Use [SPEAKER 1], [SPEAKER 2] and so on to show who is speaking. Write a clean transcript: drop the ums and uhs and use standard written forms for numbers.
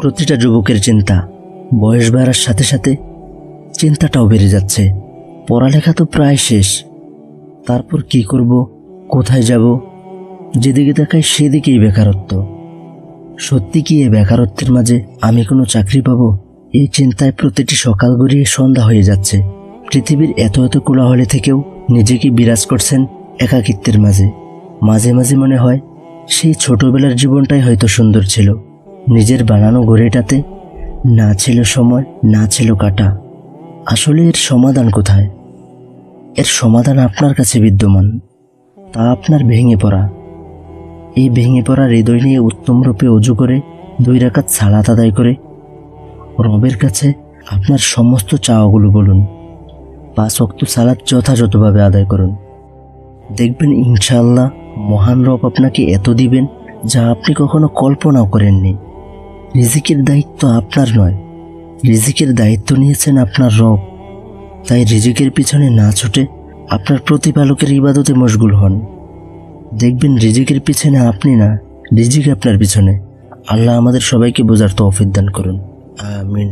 [SPEAKER 1] প্রতিটা যুবকের চিন্তা। বয়স বাড়ার সাথে সাথে চিন্তাটাও বেড়ে যাচ্ছে। পড়ালেখা তো প্রায় শেষ, তারপর কি করব, কোথায় যাব, যেদিকে তাকাই সেদিকেই বেকারত্ব। সত্যি কি এই বেকারত্বের মাঝে আমি কোনো চাকরি পাবো? এই চিন্তায় প্রতিটি সকাল গড়িয়ে সন্ধ্যা হয়ে যাচ্ছে। পৃথিবীর এত এত কোলাহলে থেকেও নিজেকে বিরাজ করছেন একাকিত্বের মাঝে। মাঝে মাঝে মনে হয় সেই ছোটবেলার জীবনটাই হয়তো সুন্দর ছিল। নিজের বানানো ঘড়িটাতে না ছিল সময়, না ছিল কাটা। আসলে এর সমাধান কোথায়? এর সমাধান আপনার কাছে বিদ্যমান, তা আপনার ভেঙে পড়া। এই ভেঙে পড়া হৃদয় নিয়ে উত্তম রূপে অজু করে 2 রাকাত সালাত আদায় করে রবের কাছে আপনার সমস্ত চাওয়াগুলো বলুন। 5 ওয়াক্ত সালাত যথাযথভাবে আদায় করুন। দেখবেন ইনশাআল্লাহ মহান রব আপনাকে এত দিবেন যা আপনি কখনো কল্পনাও করেননি। রিজিকের দায়িত্ব আপনার নয়, রিজিকের দায়িত্ব নিয়েছেন আপনার রব। তাই রিজিকের পিছনে না ছুটে আপনার প্রতিপালকের ইবাদতে মশগুল হন। দেখবেন রিজিকের পিছনে আপনি না, রিজিক আপনার পিছনে। আল্লাহ আমাদের সবাইকে বোঝার তৌফিক দান করুন। আমিন।